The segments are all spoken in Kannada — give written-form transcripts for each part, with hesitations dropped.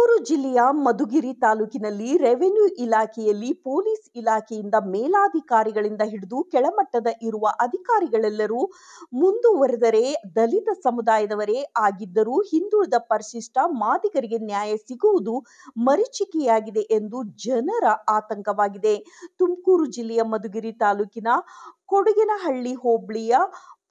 ತುಮಕೂರು ಜಿಲ್ಲೆಯ ಮಧುಗಿರಿ ತಾಲೂಕಿನಲ್ಲಿ ರೆವೆನ್ಯೂ ಇಲಾಖೆಯಲ್ಲಿ ಪೊಲೀಸ್ ಇಲಾಖೆಯಿಂದ ಮೇಲಾಧಿಕಾರಿಗಳಿಂದ ಹಿಡಿದು ಕೆಳಮಟ್ಟದ ಇರುವ ಅಧಿಕಾರಿಗಳೆಲ್ಲರೂ ಮುಂದುವರೆದರೆ ದಲಿತ ಸಮುದಾಯದವರೇ ಆಗಿದ್ದರೂ ಹಿಂದುಳಿದ ಪರಿಶಿಷ್ಟ ಮಾದಿಗರಿಗೆ ನ್ಯಾಯ ಸಿಗುವುದು ಮರೀಚಿಕೆಯಾಗಿದೆ ಎಂದು ಜನರ ಆತಂಕವಾಗಿದೆ. ತುಮಕೂರು ಜಿಲ್ಲೆಯ ಮಧುಗಿರಿ ತಾಲೂಕಿನ ಕೊಡಗೇನಹಳ್ಳಿ ಹೋಬಳಿಯ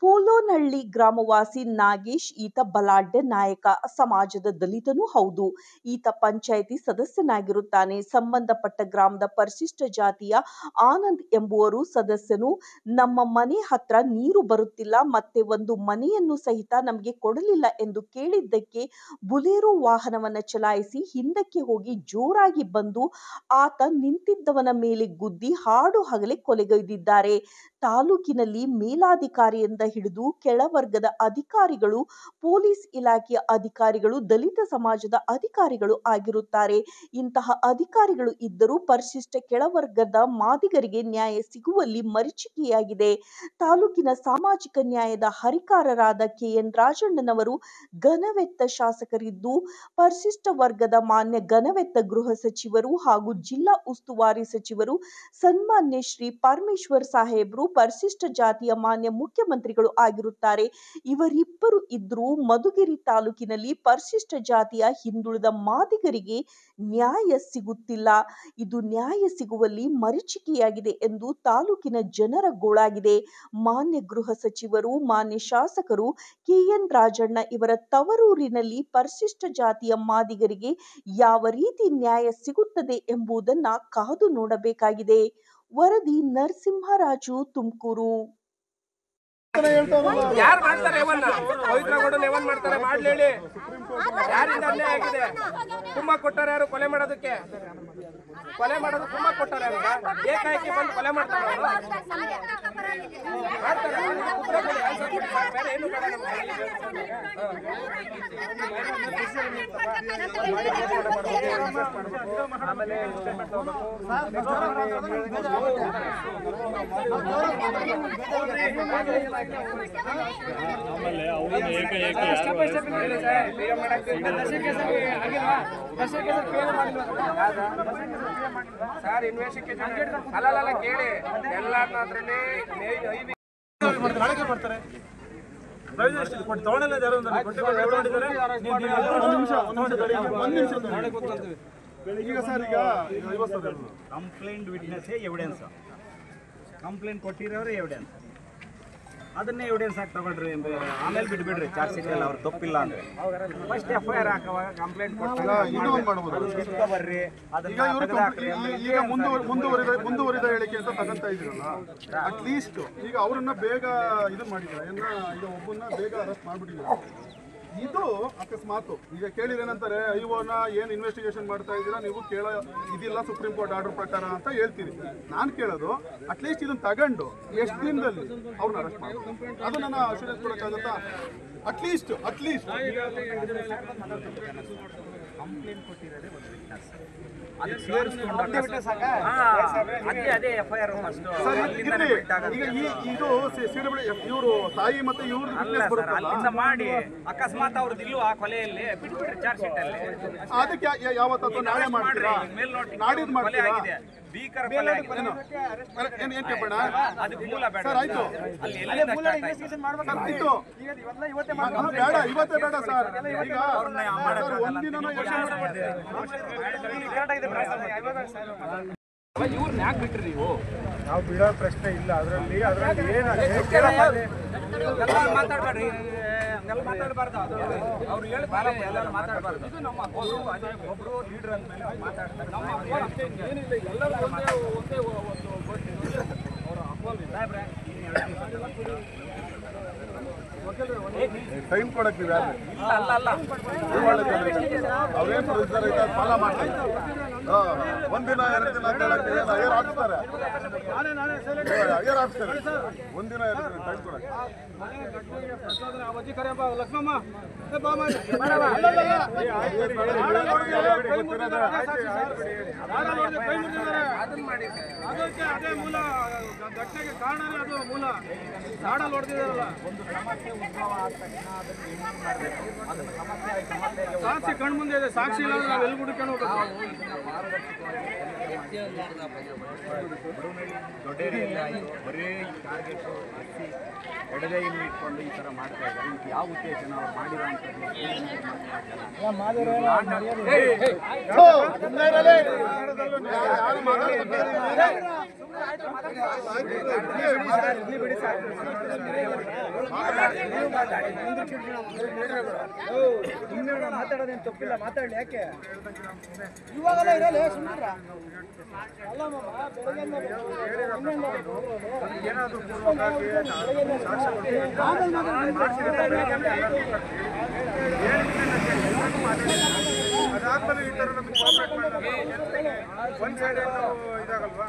ಪೋಲೋನಹಳ್ಳಿ ಗ್ರಾಮವಾಸಿ ನಾಗೇಶ್. ಈತ ಬಲಾಢ್ಯ ನಾಯಕ ಸಮಾಜದ ದಲಿತನೂ ಹೌದು. ಈತ ಪಂಚಾಯಿತಿ ಸದಸ್ಯನಾಗಿರುತ್ತಾನೆ. ಸಂಬಂಧಪಟ್ಟ ಗ್ರಾಮದ ಪರಿಶಿಷ್ಟ ಜಾತಿಯ ಆನಂದ್ ಎಂಬುವರು ಸದಸ್ಯನು. ನಮ್ಮ ಮನೆ ಹತ್ರ ನೀರು ಬರುತ್ತಿಲ್ಲ, ಮತ್ತೆ ಒಂದು ಮನೆಯನ್ನು ಸಹಿತ ನಮಗೆ ಕೊಡಲಿಲ್ಲ ಎಂದು ಕೇಳಿದ್ದಕ್ಕೆ ಬುಲೆರೋ ವಾಹನವನ್ನು ಚಲಾಯಿಸಿ ಹಿಂದಕ್ಕೆ ಹೋಗಿ ಜೋರಾಗಿ ಬಂದು ಆತ ನಿಂತಿದ್ದವನ ಮೇಲೆ ಗುದ್ದಿ ಹಾಡು ಹಗಲೇ ಕೊಲೆಗೈದಿದ್ದಾರೆ. ತಾಲೂಕಿನಲ್ಲಿ ಮೇಲಾಧಿಕಾರಿಯಿಂದ ಹಿಡಿದು ಕೆಳವರ್ಗದ ಅಧಿಕಾರಿಗಳು, ಪೊಲೀಸ್ ಇಲಾಖೆಯ ಅಧಿಕಾರಿಗಳು ದಲಿತ ಸಮಾಜದ ಅಧಿಕಾರಿಗಳು ಆಗಿರುತ್ತಾರೆ. ಇಂತಹ ಅಧಿಕಾರಿಗಳು ಇದ್ದರೂ ಪರಿಶಿಷ್ಟ ಕೆಳವರ್ಗದ ಮಾದಿಗರಿಗೆ ನ್ಯಾಯ ಸಿಗುವಲ್ಲಿ ಮರೀಚಿಕೆಯಾಗಿದೆ. ತಾಲೂಕಿನ ಸಾಮಾಜಿಕ ನ್ಯಾಯದ ಹರಿಕಾರರಾದ KN ರಾಜಣ್ಣನವರು ಘನವೆತ್ತ ಶಾಸಕರಿದ್ದು, ಪರಿಶಿಷ್ಟ ವರ್ಗದ ಮಾನ್ಯ ಘನವೆತ್ತ ಗೃಹ ಸಚಿವರು ಹಾಗೂ ಜಿಲ್ಲಾ ಉಸ್ತುವಾರಿ ಸಚಿವರು ಸನ್ಮಾನ್ಯ ಶ್ರೀ ಪರಮೇಶ್ವರ್ ಸಾಹೇಬ್ರು ಪರಿಶಿಷ್ಟ ಜಾತಿಯ ಮಾನ್ಯ ಮುಖ್ಯಮಂತ್ರಿಗಳು ಆಗಿರುತ್ತಾರೆ. ಇವರಿಬ್ಬರು ಇದ್ರೂ ಮಧುಗಿರಿ ತಾಲೂಕಿನಲ್ಲಿ ಪರಿಶಿಷ್ಟ ಜಾತಿಯ ಹಿಂದುಳಿದ ಮಾದಿಗರಿಗೆ ನ್ಯಾಯ ಸಿಗುತ್ತಿಲ್ಲ. ಇದು ನ್ಯಾಯ ಸಿಗುವಲ್ಲಿ ಮರೀಚಿಕೆಯಾಗಿದೆ ಎಂದು ತಾಲೂಕಿನ ಜನರ ಗೋಳಾಗಿದೆ. ಮಾನ್ಯ ಗೃಹ ಸಚಿವರು, ಮಾನ್ಯ ಶಾಸಕರು KN ರಾಜಣ್ಣ ಇವರ ತವರೂರಿನಲ್ಲಿ ಪರಿಶಿಷ್ಟ ಜಾತಿಯ ಮಾದಿಗರಿಗೆ ಯಾವ ರೀತಿ ನ್ಯಾಯ ಸಿಗುತ್ತದೆ ಎಂಬುದನ್ನು ಕಾದು ನೋಡಬೇಕಾಗಿದೆ. ವರದಿ ನರಸಿಂಹರಾಜು, ತುಮಕೂರು. ಯಾರು ಮಾಡ್ತಾರೆ ಪವಿತ್ರಗೌಡನ ಯವನ್ ಮಾಡ್ತಾರೆ ಮಾಡ್ಲೇಳಿ. ಯಾರಿಂದ ಅನ್ಯಾಯ ಆಗಿದೆ? ತುಂಬಾ ಕೊಟ್ಟಾರೆ ಯಾರು ಕೊಲೆ ಮಾಡೋದಕ್ಕೆ? ಕೊಲೆ ಮಾಡೋದು ತುಂಬಾ ಕೊಟ್ಟಾರೆ ಯಾರು? ಏಕಾಏಕಿ ಬಂದು ಕೊಲೆ ಮಾಡ್ತಾರೆ. ಬೇರೆ ಏನು ಬೇಡ ಸರ್. ಇನ್ವೆಸ್ಟಿಗೇಷನ್ ಅಲ್ಲ ಕೇಳಿ ಎಲ್ಲಾದ್ರಲ್ಲಿ ಮಾಡ್ತಾರೆ. ಈಗ sir complaint witness evidence, complaint ಕೊಟ್ಟಿರೋರು ಎವಿಡೆನ್ಸ್, ಅದನ್ನೇ ಎವಿಡೆನ್ಸ್ ಆಗಿ ತಗೊಳ್ರಿ. ಆಮೇಲೆ ಬಿಟ್ಬಿಡ್ರಿ ಚಾರ್ಜ್ ಶೀಟ್ ಎಲ್ಲ ಅವ್ರು ತಪ್ಪಿಲ್ಲ ಅಂದ್ರೆ ಫಸ್ಟ್ FIR ಹಾಕುವಾಗ ಕಂಪ್ಲೇಂಟ್ ಬರ್ರಿ. ಈಗ ಮುಂದುವರಿದ ಹೇಳಿಕೆ ಅಂತ ತಗೊಂತ ಇದ್ರಲ್ಲ, ಅಟ್ಲೀಸ್ಟ್ ಈಗ ಅವ್ರನ್ನ ಬೇಗ ಇದು ಮಾಡಿದ್ದಾರೆ. ಈಗ ಒಬ್ಬನ್ನ ಬೇಗ ಅರೆಸ್ಟ್ ಮಾಡ್ಬಿಟ್ಟಿದ್ದಾರೆ. ಇದು ಅಕಸ್ಮಾತ್ ಈಗ ಕೇಳಿರೇನಂತಾರೆ, ಐಒನ ಏನು ಇನ್ವೆಸ್ಟಿಗೇಷನ್ ಮಾಡ್ತಾ ಇದ್ದೀರಾ ನೀವು, ಇದಿಲ್ಲ ಸುಪ್ರೀಂ ಕೋರ್ಟ್ ಆರ್ಡರ್ ಪ್ರಕಾರ ಅಂತ ಹೇಳ್ತೀರಿ. ನಾನು ಕೇಳೋದು ಅಟ್ಲೀಸ್ಟ್ ಇದನ್ನ ತಗೊಂಡು ಎಷ್ಟು ದಿನದಲ್ಲಿ ಅವ್ರನ್ನ ಅರೆಸ್ಟ್ ಮಾಡಬೇಕು, ಅದು ನನ್ನ ಅಶ್ಯೂರೆನ್ಸ್ ಕೊಡೋಕ್ಕಾಗತ್ತಾ? ಅಟ್ಲೀಸ್ಟ್ ಕಂಪ್ಲೇಂಟ್ ಕೊಟ್ಟಿರೋದೇ ಒಂದು ವಿಟ್ನೆಸ್, ಇವರು ತಾಯಿ ಮತ್ತೆ ಅಲ್ಲಿಂದ ಮಾಡಿ ಅಕಸ್ಮಾತ್ ಅವ್ರದ್ದು ಇಲ್ವಾ ಕೊಲೆಯಲ್ಲಿ ಬಿಟ್ಬಿಟ್ರೆ ಚಾರ್ಜ್ ಶೀಟ್ ಅಲ್ಲಿ ಅದಕ್ಕೆ ಯಾವತ್ತೂ ನಾಳೆ ಮಾಡ್ತೀರಾ? ನಾಡಿದ್ದು ಮಾಡ್ತೀರಾ? ಭೀಕರ ಕೊಲೆ ಸರ್ ಆಯ್ತು, ಬೇಡ ಇವತ್ತೇ ಬೇಡ ಸರ್. ಈಗ ಒಂದಿನ ಇವ್ರನ್ನ ಯಾಕೆ ಬಿಟ್ರಿ ನೀವು? ನಾವು ಬಿಡೋ ಪ್ರಶ್ನೆ ಇಲ್ಲ. ಅದರಲ್ಲಿ ಮಾತಾಡ್ಬೇಡ್ರಿ, ಹಂಗೆಲ್ಲ ಮಾತಾಡಬಾರ್ದು. ಅವ್ರು ಹೇಳ್ತಾರೆ ಎಲ್ಲರೂ ಮಾತಾಡಬಾರ್ದು. ಇದು ನಮ್ಮ ಒಬ್ರು ಲೀಡರ್ ಅಂದ್ಮೇಲೆ ಮಾತಾಡ್ತಾರೆ. ನಮ್ಮ ಏನಿಲ್ಲ, ಎಲ್ಲರೂ ಒಂದೇ ಅವರ ಅಪೋಲ್ ಸಾಹೇಬ್ರೆ ಟೈಮ್ ಕೊಡಕ್ಕೆ ಅಲ್ಲ ಅವ್ರೇನು ಫಾಲೋ ಮಾಡ್ತಾರೆ. ಒಂದಿನ 2 ದಿನ ಅಯ್ಯರ್ ಹಾಕ್ತಾರೆ, ಒಂದಿನ 2 ದಿನ ಟೈಮ್ ಕೊಡಕ್ಕೆ. ಲಕ್ಷ್ಮಮ್ಮ ಅದೇ ಮೂಲ ಘಟನೆಗೆ ಕಾರಣನೇ, ಅದು ಮೂಲ ನಾಡಲ್ಲಿ ಹೊಡೆದಿದ್ದಾರಲ್ಲ. ಒಂದು ಕ್ರಮಕ್ಕೆ ಉದ್ಭವ ಆದ ತಕ್ಷಣ ಅದನ್ನು ಹೆಂಗೆ ಮಾಡಬೇಕು, ಅದನ್ನು ಸಮಸ್ಯೆ ಆಗಿ ಸಮಸ್ಯೆಗೆ ಸಾಕ್ಷಿ ಕಣ್ಮುಂದೆ ಇದೆ, ಸಾಕ್ಷಿ ಇಲ್ಲ ಅಂದ್ರೆ ನಾವು ಎಲ್ಲಿ ಹುಡುಕೊಂಡು ಹೋಗ್ಬೇಕು? ನಾವು ಇದನ್ನ ಪಾರದರ್ಶಕವಾಗಿ ದೊಡ್ಡೇರಿಯಲ್ಲಿ ಆಯಿತು ಬರೀ ಟಾರ್ಗೆಟು ಹಚ್ಚಿ ಎಡಗೈಯನ್ನು ಇಟ್ಕೊಂಡು ಈ ಥರ ಮಾಡ್ತಾ ಇದ್ದಾರೆ. ಇದಕ್ಕೆ ಯಾವ ಉದ್ದೇಶನ ಅವ್ರು ಮಾಡಿರೋಂಥದ್ದು ಮಾತಾಡೋದೇನು ತಪ್ಪಿಲ್ಲ, ಮಾತಾಡಲಿ. ಯಾಕೆ ಏನಾದ್ರು ಪೂರ್ವಕವಾಗಿ ಸಾಕ್ಷ್ಯ ಅದಾದ್ಮೇಲೆ ಈ ಥರ ನಮಗೆ ಕೋಆಪರೇಟ್ ಮಾಡಿದ್ರೆ ಒಂದು ಸೈಡ್ ಇದಾಗಲ್ವಾ?